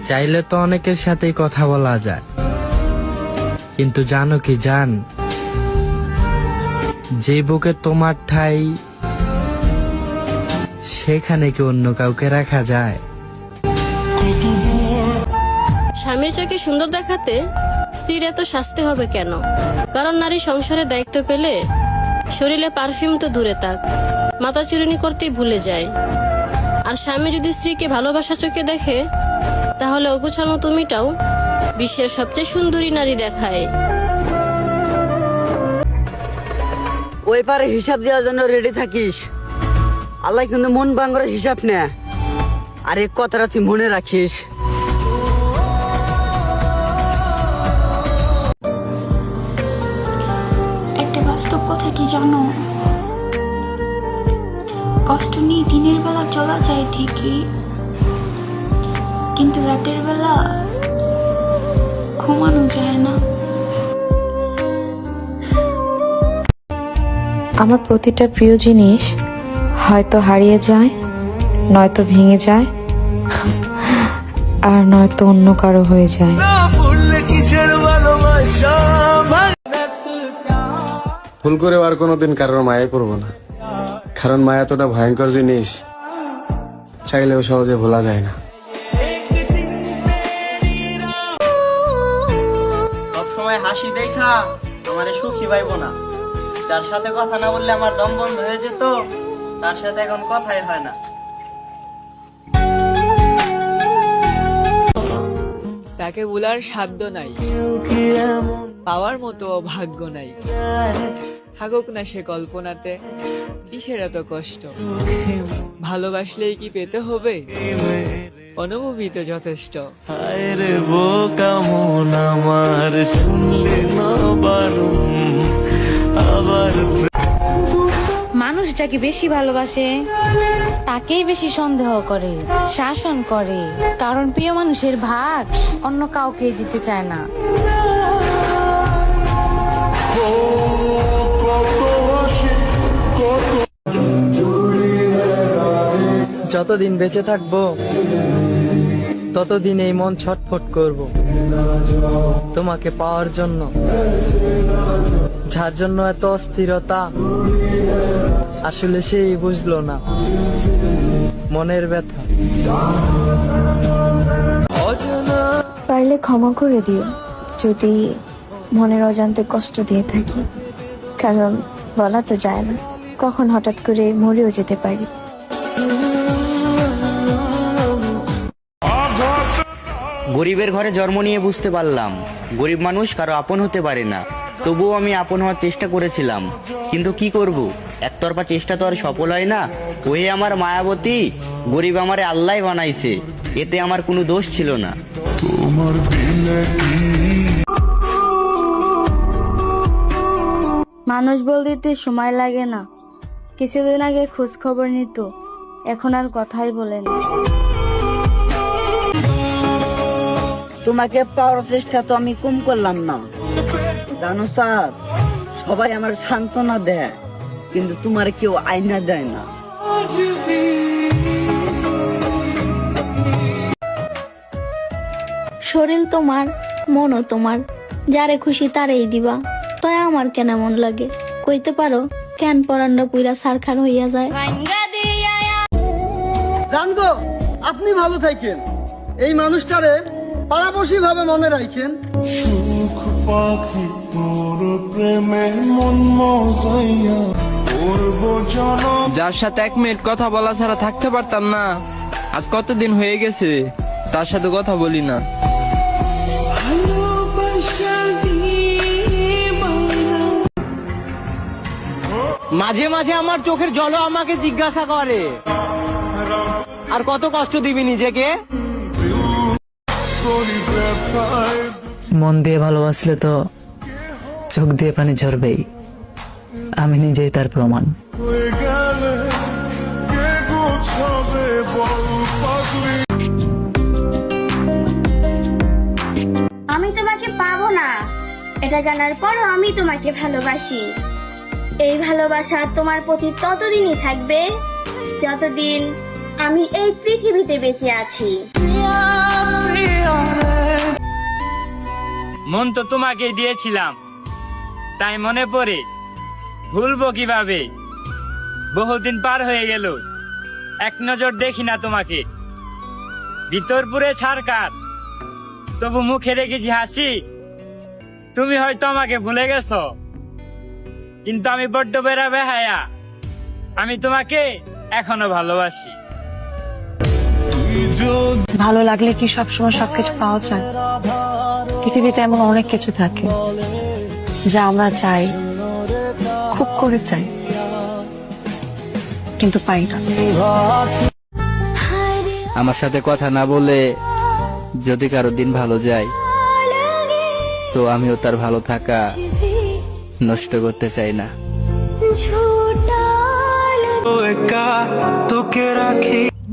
চাইলে তো অনেকের সাথেই কথা বলা যায়, কিন্তু জানো কি জান, যে বুকে তোমার ঠাই সেখানে কি অন্য কাউকে রাখা যায়? স্বামীর চোখে সুন্দর দেখাতে স্ত্রীর এত শাস্তি হবে কেন? কারণ নারী সংসারের দায়িত্ব পেলে শরীরে পারফিউম তো দূরে থাক, মাথা চুরুনি করতেই ভুলে যায়। আর স্বামী যদি স্ত্রীকে ভালোবাসা চোখে দেখে, তাহলে অগুছানো তুমিটাও বিশ্বের সবচেয়ে সুন্দরী নারী দেখায়। ওই পারে হিসাব দেওয়ার জন্য রেডি থাকিস। আল্লাহ কিন্তু মন ভাঙার হিসাব নে, আর এক কথাটা তুই মনে রাখিস। একটা বাস্তব কথা কি জানো, কষ্ট নিয়ে দিনের বেলা চলা যায় ঠিকই, কিন্তু রাতের বেলা ঘুমানো যায় না। আমার প্রতিটা প্রিয় জিনিস হয়তো হারিয়ে যায়, নয়তো ভেঙে যায়, আর নয়তো অন্য কারো হয়ে যায়। ভুল করে আর কোনোদিন কারোর মায়ায় পড়বো না, কারণ মায়া এতটা ভয়ঙ্কর জিনিস, চাইলেও সহজে ভোলা যায় না। সবসময় হাসি দেখা আমারে সুখী পাইব না। যার সাথে কথা না বললে আমার দম বন্ধ হয়ে যেত, তার সাথে এখন কথাই হয় না। তাকে বলার সাধ্য নাই, পাওয়ার মতো ভাগ্য নাই। থাকুক না সে কল্পনাতে, কিসের এত কষ্ট? ভালোবাসলেই কি পেতে হবে? অনুভূতি তো যথেষ্ট। মানুষ যাকে বেশি ভালোবাসে তাকেই বেশি সন্দেহ করে, শাসন করে, কারণ প্রিয় মানুষের ভাগ অন্য কাউকে দিতে চায় না। যতদিন বেঁচে থাকবো ততদিন এই মন ছটফট করব তোমাকে পাওয়ার জন্য। যার জন্য এত অস্থিরতা, আসলে সেই বুঝলো না মনের ব্যথা। পারলে ক্ষমা করে দিও যদি মনের অজান্তে কষ্ট দিয়ে থাকি, কারণ বলা তো যায় না, কখন হঠাৎ করে মরেও যেতে পারি। গরিবের ঘরে জন্ম নিয়ে বুঝতে পারলাম গরিব মানুষ কারো আপন হতে পারে না। তবুও আমি আপন হওয়ার চেষ্টা করেছিলাম, কিন্তু কি করব, একতরফা চেষ্টা তো আর সফল হয় না। ওই আমার মায়াবতী, গরিব আমারে আল্লাহ বানাইছে, এতে আমার কোনো দোষ ছিল না। মানুষ বলতে সময় লাগে না, কিছুদিন আগে খোঁজ খবর নিত, এখন আর কথাই বলে না। তোমাকে পাওয়ার চেষ্টা তো আমি কম করলাম না, জানো স্যার। সবাই আমার সান্ত্বনা দেয়, কিন্তু তোমার কেউ আইনা দেয় না। শরীর তোমার, মনও তোমার, যারে খুশি তারেই দিবা। তাই আমার কেন মন লাগে কইতে পারো, কেন পরান্ডা পুইরা সারখার হইয়া যায়। জানগো, আপনি ভালো থাকেন, এই মানুষটারে পারাবশী ভাবে মনে রাখেন। সুখ পাখি তোর প্রেমে মন মজাইয়া করব জনম। যার সাথে 1 মিনিট কথা বলা ছাড়া থাকতে পারতাম না, আজ কতদিন হয়ে গেছে তার সাথে কথা বলি না। মাঝে মাঝে আমার চোখের জলও আমাকে জিজ্ঞাসা করে, আর কত কষ্ট দিবি নিজেকে? মন দিয়ে ভালোবাসলে তো চোখ দিয়ে পানি ঝরবেই, আমি নিজেই তার প্রমাণ। আমি তোমাকে পাবো না এটা জানার পরও আমি তোমাকে ভালোবাসি। এই ভালোবাসা তোমার প্রতি ততদিনই থাকবে যতদিন আমি এই পৃথিবীতে বেঁচে আছি। মন তো তোমাকেই দিয়েছিলাম, তাই মনে পড়ে ভুলবো কিভাবে? বহুদিন পার হয়ে গেল, এক নজর দেখি না তোমাকে। ভিতর পুরে ছারকার, তবু মুখে রেখেছি হাসি। তুমি হয়তো আমাকে ভুলে গেছো, কিন্তু আমি বড্ড বেড়া বেহায়া, আমি তোমাকে এখনো ভালোবাসি। ভালো লাগলে কি সবসময় সবকিছু পাওয়া যায়? পৃথিবীতে এমন অনেক কিছু থাকে যা আমরা চাই, খুব করে চাই, কিন্তু পাই না। আমার সাথে কথা না বলে যদি কারো দিন ভালো যায়, তো আমিও তার ভালো থাকা নষ্ট করতে চাই না।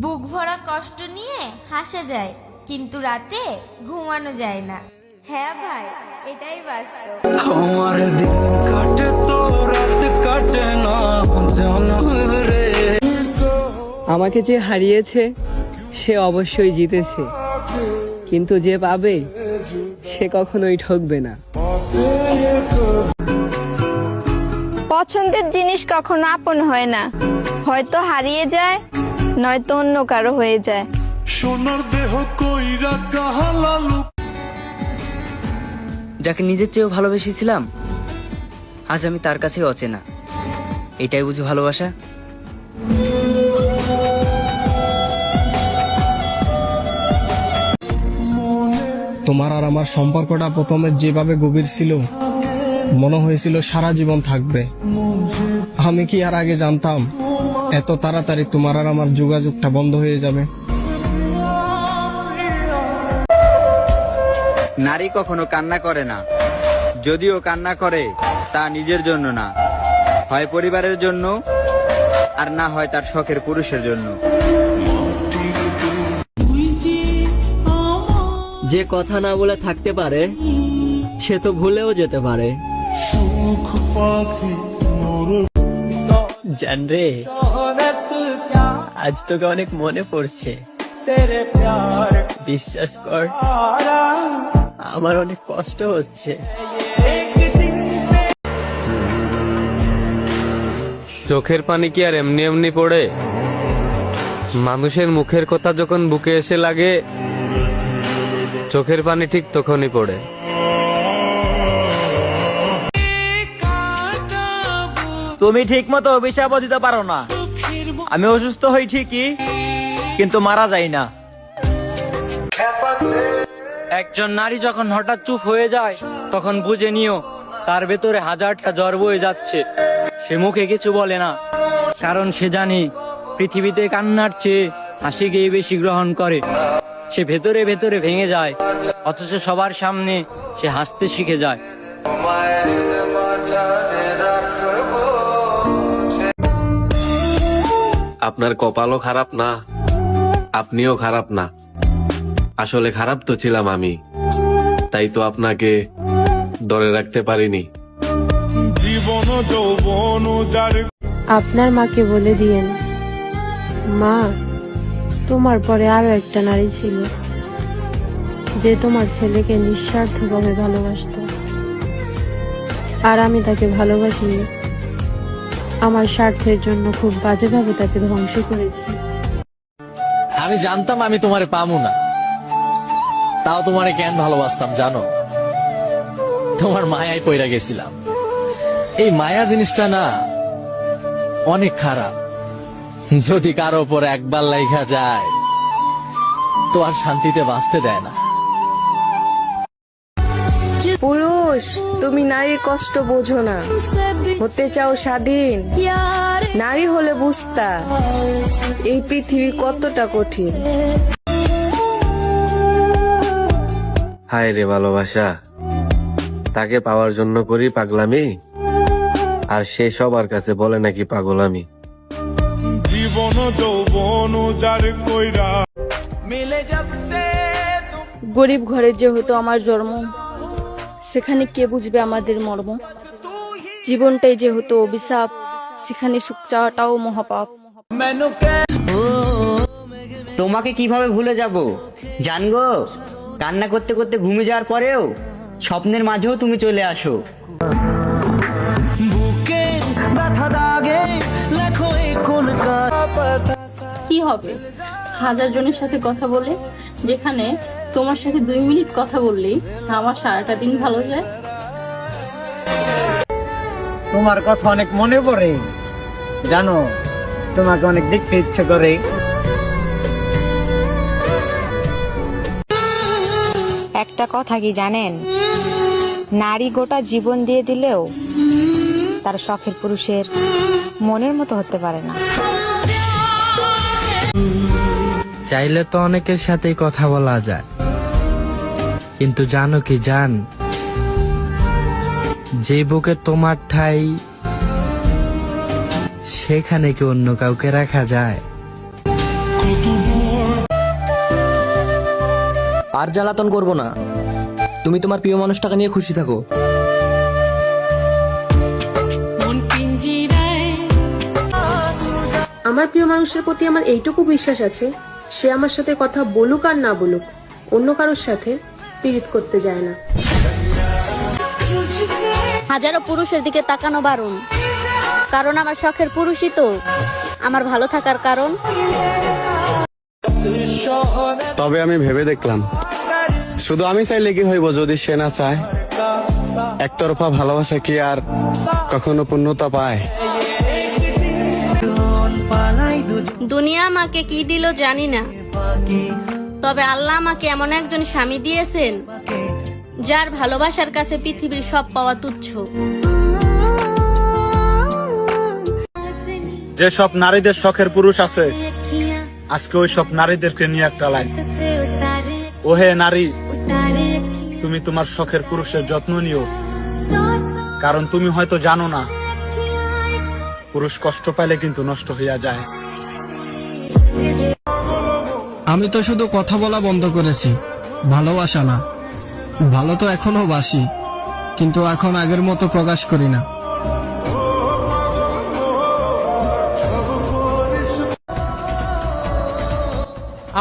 বুক ভরা কষ্ট নিয়ে হাসা যায়, কিন্তু রাতে ঘুমানো যায় না। হ্যাঁ ভাই, এটাই বাস্তব। আমার দিন কাটে তো রাত কাটে না জানো রে। আমাকে যে হারিয়েছে সে অবশ্যই জিতেছে, কিন্তু যে পাবে সে কখনোই ঠকবে না। পছন্দের জিনিস কখনো আপন হয় না, হয়তো হারিয়ে যায়, নয়তো অন্য কারো হয়ে যায়। সোনার দেহ কইরা কাহালালু। যাকে নিজের চেয়েও ভালোবেসেছিলাম, আজ আমি তার কাছে অচেনা। এটাই বুঝি ভালোবাসা? তোমার আর আমার সম্পর্কটা প্রথমে যেভাবে গভীর ছিল, মনে হয়েছিল সারা জীবন থাকবে। আমি কি আর আগে জানতাম এত তাড়াতাড়ি তোমার আর আমার যোগাযোগটা বন্ধ হয়ে যাবে? নারী কখনো কান্না করে না, যদিও কান্না করে তা নিজের জন্য না, হয় পরিবারের জন্য, আর না হয় তার শখের পুরুষের জন্য। যে কথা না বলে থাকতে পারে, সে তো ভুলেও যেতে পারে। সুখ পাখি মোর জানরে, আজ তোকে অনেক মনে পড়ছে। বিশ্বাস কর, আমার অনেক কষ্ট হচ্ছে। চোখের পানি কি আর এমনি এমনি পড়ে? মানুষের মুখের কথা যখন বুকে এসে লাগে, চোখের পানি ঠিক তখনই পড়ে। তুমি ঠিক মতো অভিশাপও দিতে পারো না। আমি অসুস্থ হই ঠিকই, কিন্তু মারা যাই না। একজন নারী যখন হঠাৎ চুপ হয়ে যায়, তখন বুঝে নিও তার ভেতরে হাজারটা জ্বর বয়ে যাচ্ছে। সে মুখে কিছু বলে না, কারণ সে জানে পৃথিবীতে কান্নার চেয়ে হাসিকেই বেশি গ্রহণ করে। সে ভেতরে ভেতরে ভেঙে যায়, অথচ সবার সামনে সে হাসতে শিখে যায়। আপনার কপালও খারাপ না, আপনিও খারাপ না, আসলে খারাপ তো ছিলাম আমি, তাই তো আপনাকে ধরে রাখতে পারিনি। জীবন যৌবন যার আপনার মাকে বলে দিয়েন, মা, তোমার পরে আরো একটা নারী ছিল যে তোমার ছেলেকে নিঃস্বার্থভাবে ভালোবাসতো, আর আমি তাকে ভালোবাসিনি। আমার স্বার্থের জন্য খুব বাজেভাবে তাকে ধ্বংস করেছি। আমি জানতাম আমি তোমারে পামু না, তাও তোমারে কেন ভালোবাসতাম জানো? তোমার মায়ায় পইরা গেছিলাম। এই মায়া জিনিসটা না অনেক খারাপ, যদি কারো উপর একবার লাইগা যায় তো আর শান্তিতে বাঁচতে দেয় না। পুরুষ, তুমি নারীর কষ্ট বোঝো না, হতে চাও স্বাধীন। নারী হলে বুঝতা এই পৃথিবী কতটা কঠিন। হায় রে ভালোবাসা, তাকে পাওয়ার জন্য করি পাগলামি, আর সে সবার কাছে বলে নাকি পাগল আমি। জীবন যৌবন যার কইরা গরিব ঘরে যেহেতু আমার জন্ম, সেখানে কে বুঝবে আমাদের মর্ম। জীবনটাই যেহেতু অভিশাপ, সেখানে সুখ চাওয়াটাও মহাপাপ। তোমাকে কিভাবে ভুলে যাব জানগো? কান্না করতে করতে ঘুমিয়ে যাওয়ার পরেও স্বপ্নের মাঝেও তুমি চলে আসো। বুকে ব্যথা দাগে লেখো এই কোন কি হবে 1000 জনের সাথে কথা বলে, যেখানে তোমার সাথে 2 মিনিট কথা বললেই আমার সারাটা দিন ভালো যায়। তোমার কথা অনেক মনে পড়ে, জানো তোমাকে অনেক দেখতে ইচ্ছে করে। একটা কথা কি জানেন, নারী গোটা জীবন দিয়ে দিলেও তার শখের পুরুষের মনের মতো হতে পারে না। চাইলে তো অনেকের সাথেই কথা বলা যায়, কিন্তু জানো কি জান, যে বুকে তোমার ঠাই সেখানে কি অন্য কাউকে রাখা যায়? আর জ্বালাতন করবো না, তুমি তোমার প্রিয় মানুষটাকে নিয়ে খুশি থাকো। আমার প্রিয় মানুষের প্রতি আমার এইটুকু বিশ্বাস আছে, সে আমার সাথে কথা বলুক আর না বলুক, অন্য কারোর সাথে পীড়িত করতে যায় না। হাজারো পুরুষের দিকে তাকানো বারণ, কারণ আমার শখের পুরুষই তো আমার ভালো থাকার কারণ। তবে আমি ভেবে দেখলাম, শুধু আমি চাইলে কি হইব যদি সে না চায়? একতরফা ভালোবাসা কি আর কখনো পূর্ণতা পায়? দুনিয়া আমাকে কি দিল জানি না, তবে আল্লাহ আমাকে এমন একজন স্বামী দিয়েছেন যার ভালোবাসার কাছে পৃথিবীর সব পাওয়া তুচ্ছ। যে সব নারীদের শখের পুরুষ আছে, আজকে ওই সব নারীদেরকে নিয়ে একটা লাইন। ওহে নারী, তুমি তোমার শখের পুরুষের যত্ন নিও, কারণ তুমি হয়তো জানো না পুরুষ কষ্ট পাইলে কিন্তু নষ্ট হইয়া যায়। আমি তো শুধু কথা বলা বন্ধ করেছি, ভালোবাসা না। ভালো তো এখনো বাসি, কিন্তু এখন আগের মতো প্রকাশ করি না।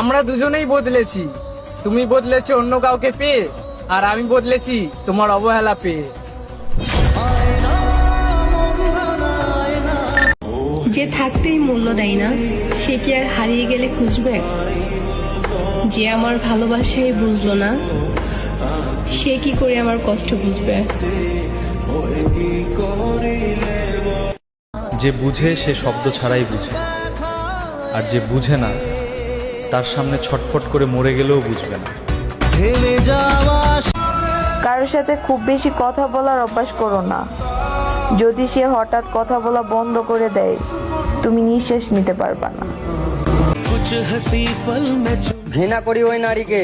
আমরা দুজনেই বদলেছি, তুমি বদলেছো অন্য কাউকে পেয়ে, আর আমি বদলেছি তোমার অবহেলা পেয়ে। যে থাকতেই মূল্য দেয় না, সে কি আর হারিয়ে গেলে খুঁজবে? যে আমার ভালোবাসাই বুঝলো না, সে কি করে আমার কষ্ট বুঝবে? যে বুঝে সে শব্দ ছাড়াই বুঝে, আর যে বুঝে না তার সামনে ছটফট করে মরে গেলেও বুঝবে না। কারোর সাথে খুব বেশি কথা বলার অভ্যাস করো না। যদি সে হঠাৎ কথা বলা বন্ধ করে দেয়, তুমি নিঃশ্বাস নিতে পারবা না। ঘৃণা করি ওই নারীকে,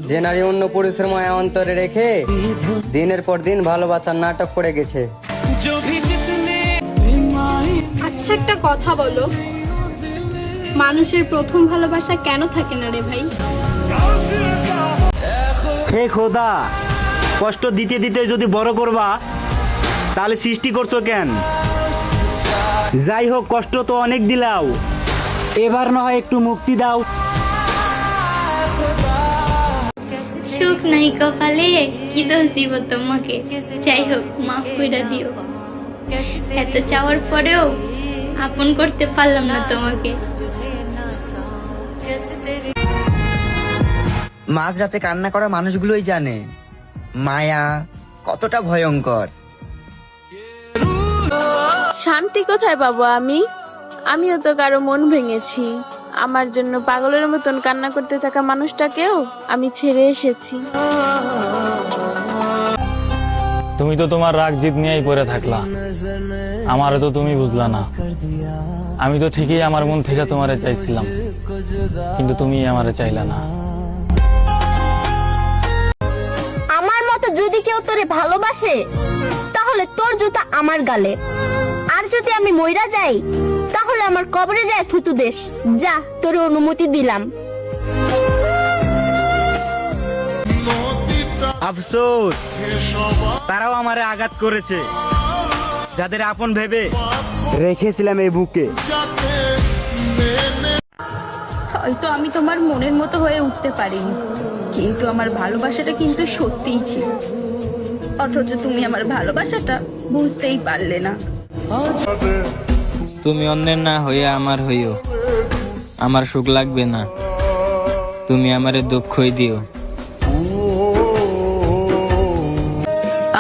যে নারী অন্য পুরুষের মায়া অন্তরে রেখে দিনের পর দিন ভালোবাসার নাটক করে গেছে। আচ্ছা একটা কথা বলো, মানুষের প্রথম ভালোবাসা কেন থাকে না রে ভাই? হে খোদা, কষ্ট দিতে দিতে যদি বড় করবা তাহলে সৃষ্টি করছো কেন? যাই হোক, কষ্ট তো অনেক দিলাও, এবার না হয় একটু মুক্তি দাও। সুখ নাই কপালে, কি দোষ দিব তোমাকে? যাই হোক, মাফ কইরা দিও। এত চাওয়ার পরেও আপন করতে পারলাম না তোমাকে। মাঝরাতে কান্না করা মানুষগুলোই জানে মায়া কতটা ভয়ঙ্কর। শান্তি কোথায় পাবো আমি? আমিও তো কারো মন ভেঙেছি। আমার জন্য পাগলের মতন কান্না করতে থাকা মানুষটাকেও আমি ছেড়ে এসেছি। তুমি তো তোমার রাগ জিদ নিয়েই পড়ে থাকলা, আমারও তো তুমি বুঝলা না। আমি তো ঠিকই আমার মন থেকে তোমারে চাইছিলাম, কিন্তু তুমি আমারে চাইলা না। আমার মতো যদি কেউ তোরে ভালোবাসে, তাহলে তোর জুতা আমার গালে। আর যদি আমি মইরা যাই, তাহলে আমার কবরে যায় থুতু দেশ। যা, তোর অনুমতি দিলাম। আফসোস, তারাও আমারে আঘাত করেছে, যাদের আপন ভেবে রেখেছিলাম এই বুকে। হয়তো আমি তোমার মনের মতো হয়ে উঠতে পারিনি, কিন্তু আমার ভালোবাসাটা কিন্তু সত্যিই ছিল। অথচ তুমি আমার ভালোবাসাটা বুঝতেই পারলে না। তুমি অন্যের না হইয়া আমার হইও, আমার সুখ লাগবে না, তুমি আমারে দুঃখই দিও।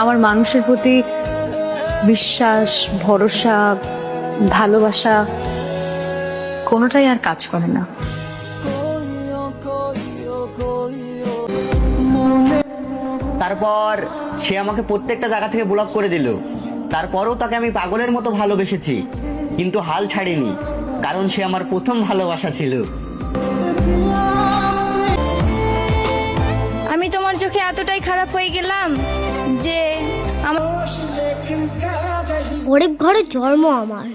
আমার মানুষের প্রতি বিশ্বাস, ভরসা, ভালোবাসা কোনোটাই আর কাজ করে না। তারপর সে আমাকে প্রত্যেকটা জায়গা থেকে ব্লক করে দিল। তারপরও তাকে আমি পাগলের মতো ভালোবেসেছি, কিন্তু হাল ছাড়িনি, কারণ সে আমার প্রথম ভালোবাসা ছিল। আমি তোমার চোখে এতটাই খারাপ হয়ে গেলাম যে আমার গরিব ঘরে জন্ম, আমার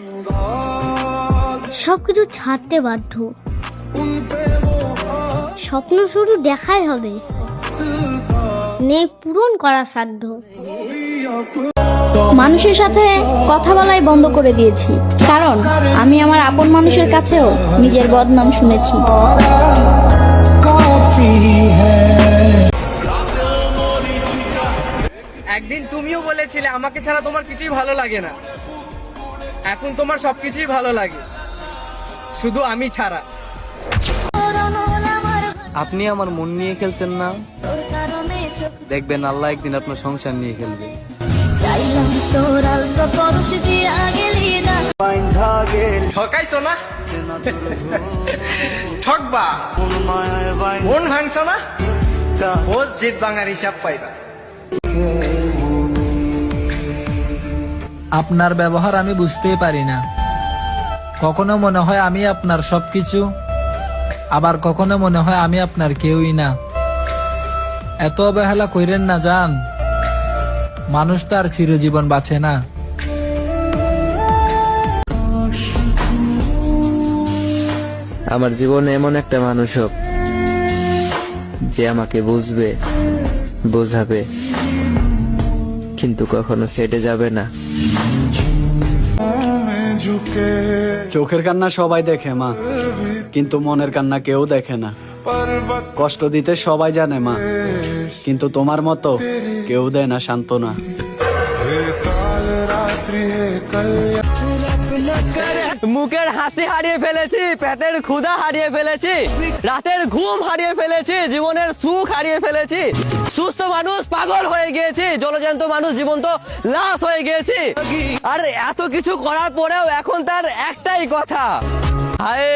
সবকিছু ছাড়তে বাধ্য। স্বপ্ন শুধু দেখাই হবে, নেই পূরণ করা সাধ্য। মানুষের সাথে কথা বলাই বন্ধ করে দিয়েছি, কারণ আমি আমার আপন মানুষের কাছেও নিজের বদনাম শুনেছি। একদিন তুমিও বলেছিলে আমাকে ছাড়া তোমার কিছুই ভালো লাগে না, এখন তোমার সবকিছুই ভালো লাগে, শুধু আমি ছাড়া। আপনি আমার মন নিয়ে খেলছেন না, দেখবেন আল্লাহ একদিন আপনার সংসার নিয়ে খেলবে। ঠকাইছো না, ঠকবা, মন ভাঙছো না, মসজিদ ভাঙার হিসাব পাইবা। আপনার ব্যবহার আমি বুঝতেই পারি না, কখনো মনে হয় আমি আপনার সবকিছু, আবার কখনো মনে হয় আমি আপনার কেউই না। এত অবহেলা কইরেন না জান, মানুষ তার চিরজীবন বাঁচে না। আমার জীবনে এমন একটা মানুষ হোক যে আমাকে বুঝবে, বোঝাবে, কিন্তু কখনো সেটে যাবে না। চোখের কান্না সবাই দেখে মা, কিন্তু মনের কান্না কেউ দেখে না। কষ্ট দিতে সবাই জানে মা, কিন্তু তোমার মতো কেউ দেয় না সান্ত্বনা। মুখের হাসি হারিয়ে ফেলেছি, পেটের ক্ষুধা হারিয়ে ফেলেছি, রাতের ঘুম হারিয়ে ফেলেছি, জীবনের সুখ হারিয়ে ফেলেছি। সুস্থ মানুষ পাগল হয়ে গিয়েছি, জলজ্যান্ত মানুষ জীবন্ত লাশ হয়ে গিয়েছি। আর এত কিছু করার পরেও এখন তার একটাই কথা, হায়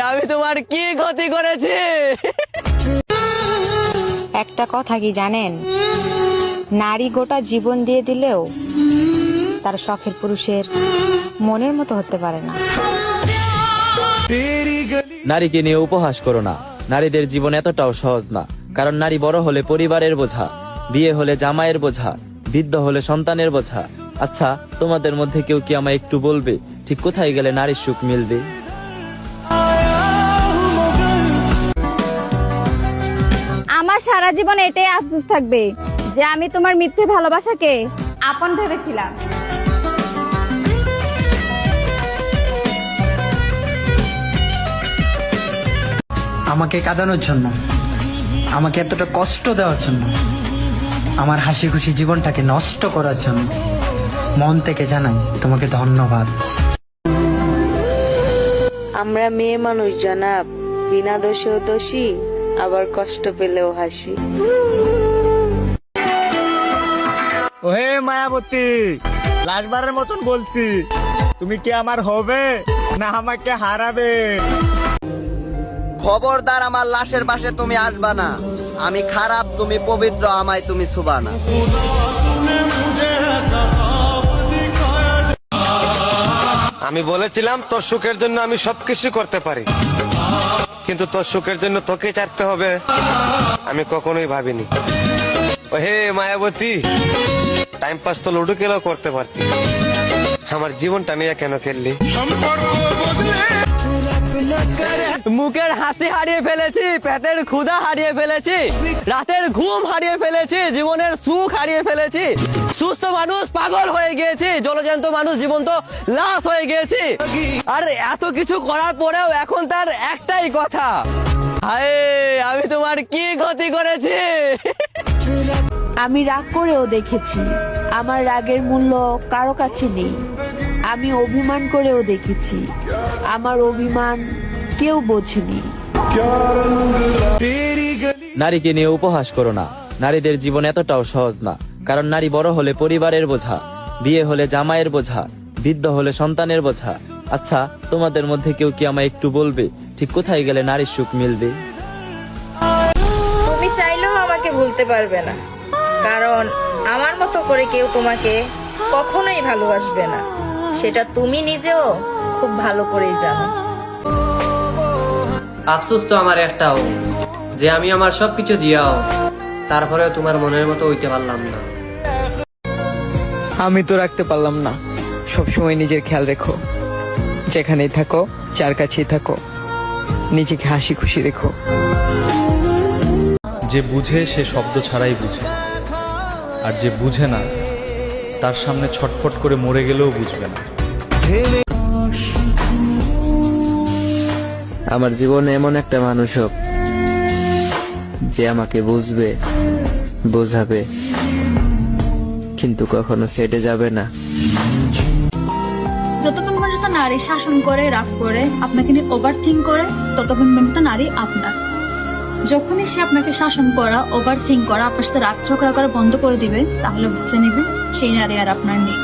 আমি তোমার কি ক্ষতি করেছি। একটা কথা কি জানেন, নারী গোটা জীবন দিয়ে দিলেও তার শখের পুরুষের মনের মতো হতে পারে না। নারীকে নিয়ে উপহাস করো না, নারীদের জীবন এতটাও সহজ না, কারণ নারী বড় হলে পরিবারের বোঝা, বিয়ে হলে জামাইয়ের বোঝা, বৃদ্ধ হলে সন্তানের বোঝা। আচ্ছা, তোমাদের মধ্যে কেউ কি আমায় একটু বলবে ঠিক কোথায় গেলে নারীর সুখ মিলবে? আমার সারা জীবন এটাই আফসোস থাকবে যে আমি তোমার মিথ্যে ভালোবাসাকে আপন ভেবেছিলাম। আমাকে কাঁদানোর জন্য, আমাকে এতটা কষ্ট দেওয়ার জন্য, আমার হাসি খুশি জীবনটাকে নষ্ট করার জন্য মন থেকে জানাই তোমাকে ধন্যবাদ। আমরা মেয়ে মানুষ জনাব, বিনা দোষেও দোষী, আবার কষ্ট পেলেও হাসি। ওহে মায়াবতী, লাস্টবারের মতন বলছি, তুমি কি আমার হবে না আমাকে হারাবে? খবরদার আমার লাশের পাশে তুমি আসবা না, আমি খারাপ, তুমি পবিত্র, আমায় তুমি ছুবা না। আমি বলেছিলাম তোর সুখের জন্য আমি সবকিছু করতে পারি, কিন্তু তোর সুখের জন্য তোকে চাটতে হবে আমি কখনোই ভাবিনি। হে মায়াবতী, টাইম পাস তো লুডো খেলেও করতে পারতি, আমার জীবনটা নিয়ে কেন খেললি? মুখের হাসি হারিয়ে ফেলেছি, পেটের ক্ষুধা হারিয়ে ফেলেছি, রাতের ঘুম হারিয়ে ফেলেছি, জীবনের সুখ হারিয়ে ফেলেছি। সুস্থ মানুষ পাগল হয়ে গিয়েছি, জলজ্যান্ত মানুষ জীবন্ত লাশ হয়ে গিয়েছি। আর এত কিছু করার পরেও এখন তার একটাই কথা, হায় আমি তোমার কি ক্ষতি করেছি। আমি রাগ করেও দেখেছি আমার রাগের মূল্য কারো কাছে নেই। আমি অভিমান করেও দেখেছি আমার অভিমান কেউ বোঝেনি। নারীকে নিয়ে উপহাস করো না। নারীদের জীবন এতটাও সহজ না, কারণ নারী বড় হলে পরিবারের বোঝা, বিয়ে হলে জামাইয়ের বোঝা, বৃদ্ধ হলে সন্তানের বোঝা। আচ্ছা, তোমাদের মধ্যে কেউ কি আমায় একটু বলবে ঠিক কোথায় গেলে নারীর সুখ মিলবে? তুমি চাইলেও আমাকে ভুলতে পারবে না, কারণ আমার মতো করে কেউ তোমাকে কখনোই ভালোবাসবে না। সেটা তুমি নিজেও খুব ভালো করেই জানো। আফসোস তো আমার একটাও, যে আমি আমার সবকিছু দিয়াও তারপরেও তোমার মনের মতো হইতে পারলাম না। আমি তো রাখতে পারলাম না। সবসময় নিজের খেয়াল রেখো, যেখানেই থাকো, যার কাছেই থাকো, নিজেকে হাসি খুশি রেখো। যে বুঝে সে শব্দ ছাড়াই বুঝে, আর যে বুঝে না তার সামনে ছটফট করে মরে গেলেও বুঝবে না। আমার জীবনে এমন একটা মানুষ হোক যে আমাকে বুঝবে, বোঝাবে, কিন্তু কখনো সেটে যাবে না। যতক্ষণ পর্যন্ত নারী শাসন করে, রাগ করে, আপনাকে নিয়ে ওভার থিঙ্ক করে, ততক্ষণ পর্যন্ত নারী আপনার। যখনই সে আপনাকে শাসন করা, ওভার থিঙ্ক করা, আপনার সাথে রাগ ঝগড়া করা বন্ধ করে দিবে, তাহলে বুঝে নেবেন সেই নারী আর আপনার নেই।